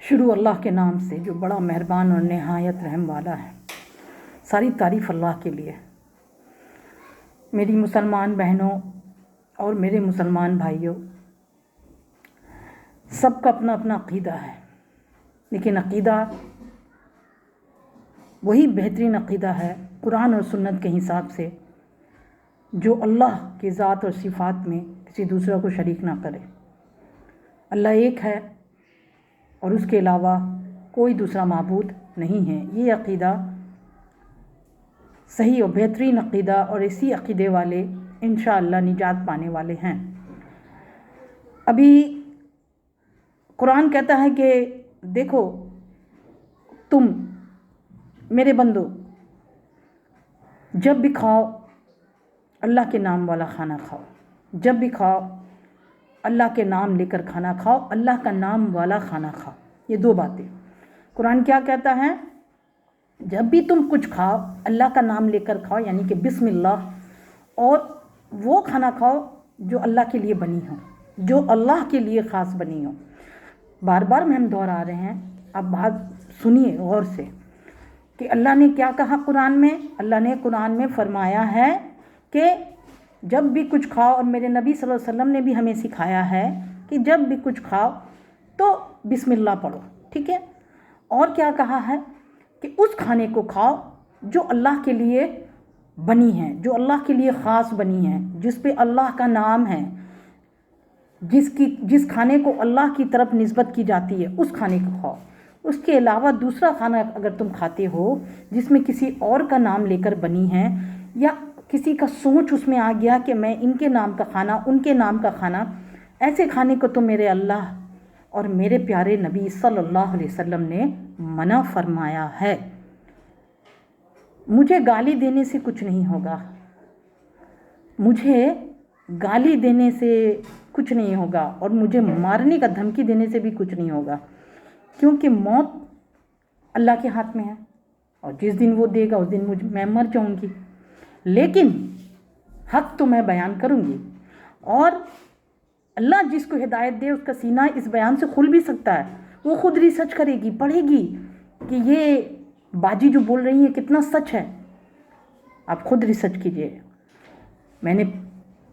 شروع اللہ کے نام سے جو بڑا مہربان اور نہایت رحم والا ہے۔ ساری تعریف اللہ کے لیے۔ میری مسلمان بہنوں اور میرے مسلمان بھائیوں، سب کا اپنا اپنا عقیدہ ہے، لیکن عقیدہ وہی بہترین عقیدہ ہے قرآن اور سنت کے حساب سے جو اللہ کی ذات اور صفات میں کسی دوسرے کو شریک نہ کرے۔ اللہ ایک ہے اور اس کے علاوہ کوئی دوسرا معبود نہیں ہے۔ یہ عقیدہ صحیح اور بہترین عقیدہ، اور اسی عقیدے والے انشاءاللہ نجات پانے والے ہیں۔ ابھی قرآن کہتا ہے کہ دیکھو تم میرے بندو جب بھی کھاؤ اللہ کے نام والا کھانا کھاؤ، جب بھی کھاؤ اللہ کے نام لے کر کھانا کھاؤ، اللہ کا نام والا کھانا کھاؤ۔ یہ دو باتیں قرآن کیا کہتا ہے؟ جب بھی تم کچھ کھاؤ اللہ کا نام لے کر کھاؤ، یعنی کہ بسم اللہ، اور وہ کھانا کھاؤ جو اللہ کے لیے بنی ہو، جو اللہ کے لیے خاص بنی ہو۔ بار بار میں ہم دہرا رہے ہیں، اب بات سنیے غور سے کہ اللہ نے کیا کہا قرآن میں۔ اللہ نے قرآن میں فرمایا ہے کہ جب بھی کچھ کھاؤ، اور میرے نبی صلی اللہ علیہ وسلم نے بھی ہمیں سکھایا ہے کہ جب بھی کچھ کھاؤ تو بسم اللہ پڑھو، ٹھیک ہے؟ اور کیا کہا ہے کہ اس کھانے کو کھاؤ جو اللہ کے لیے بنی ہے، جو اللہ کے لیے خاص بنی ہے، جس پہ اللہ کا نام ہے، جس کھانے کو اللہ کی طرف نسبت کی جاتی ہے، اس کھانے کو کھاؤ۔ اس کے علاوہ دوسرا کھانا اگر تم کھاتے ہو جس میں کسی اور کا نام لے کر بنی ہے، یا کسی کا سوچ اس میں آ گیا کہ میں ان کے نام کا کھانا، ان کے نام کا کھانا، ایسے کھانے کو تو میرے اللہ اور میرے پیارے نبی صلی اللہ علیہ وسلم نے منع فرمایا ہے۔ مجھے گالی دینے سے کچھ نہیں ہوگا، مجھے گالی دینے سے کچھ نہیں ہوگا، اور مجھے مارنے کا دھمکی دینے سے بھی کچھ نہیں ہوگا، کیونکہ موت اللہ کے ہاتھ میں ہے، اور جس دن وہ دے گا اس دن میں مر جاؤں گی۔ لیکن حق تو میں بیان کروں گی، اور اللہ جس کو ہدایت دے اس کا سینہ اس بیان سے کھل بھی سکتا ہے۔ وہ خود ریسرچ کرے گی، پڑھے گی کہ یہ باجی جو بول رہی ہے کتنا سچ ہے۔ آپ خود ریسرچ کیجئے، میں نے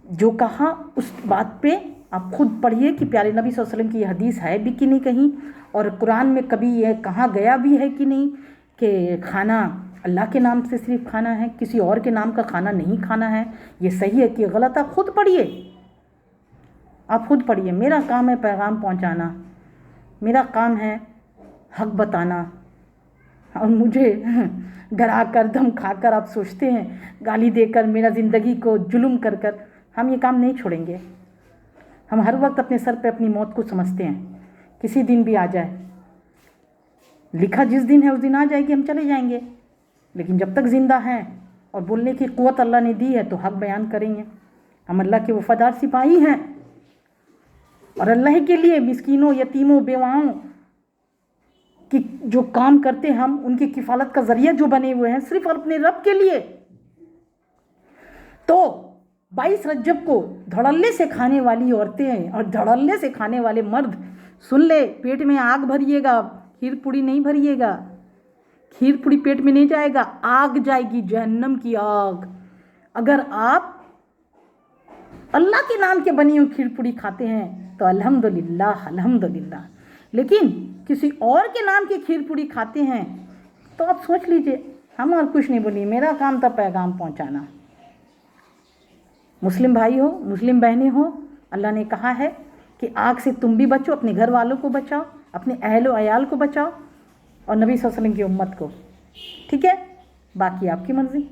جو کہا اس بات پہ آپ خود پڑھیے کہ پیارے نبی صلی اللہ علیہ وسلم کی یہ حدیث ہے بھی کہ نہیں کہیں، اور قرآن میں کبھی یہ کہا گیا بھی ہے کہ نہیں کہ کھانا اللہ کے نام سے صرف کھانا ہے، کسی اور کے نام کا کھانا نہیں کھانا ہے۔ یہ صحیح ہے کہ غلط؟ آپ خود پڑھیے، آپ خود پڑھیے۔ میرا کام ہے پیغام پہنچانا، میرا کام ہے حق بتانا، اور مجھے ڈرا کر دم کھا کر آپ سوچتے ہیں گالی دے کر میرا زندگی کو ظلم کر کر ہم یہ کام نہیں چھوڑیں گے۔ ہم ہر وقت اپنے سر پہ اپنی موت کو سمجھتے ہیں، کسی دن بھی آ جائے، لکھا جس دن ہے اس دن آ جائے گی، ہم چلے جائیں گے، لیکن جب تک زندہ ہیں اور بولنے کی قوت اللہ نے دی ہے تو حق بیان کریں گے۔ ہم اللہ کے وفادار سپاہی ہیں، اور اللہ کے لیے مسکینوں، یتیموں، بیواؤں کی جو کام کرتے ہیں ہم ان کی کفالت کا ذریعہ جو بنے ہوئے ہیں صرف اپنے رب کے لیے۔ تو 22 رجب کو دھڑلے سے کھانے والی عورتیں اور دھڑلے سے کھانے والے مرد سن لے، پیٹ میں آگ بھریے گا، کھیر پوڑی نہیں بھریے گا، کھیر پوڑی پیٹ میں نہیں جائے گا، آگ جائے گی، جہنم کی آگ۔ اگر آپ اللہ کے نام کے بنی ہوئی کھیر پوڑی کھاتے ہیں تو الحمدللہ الحمدللہ، لیکن کسی اور کے نام کی کھیر پوڑی کھاتے ہیں تو آپ سوچ لیجئے۔ ہم اور کچھ نہیں بولی، میرا کام تھا پیغام پہنچانا۔ مسلم بھائی ہو، مسلم بہنیں ہو، اللہ نے کہا ہے کہ آگ سے تم بھی بچو، اپنے گھر والوں کو بچاؤ، اپنے اہل و عیال کو بچاؤ، اور نبی صلی اللہ علیہ وسلم کی امت کو، ٹھیک ہے؟ باقی آپ کی مرضی۔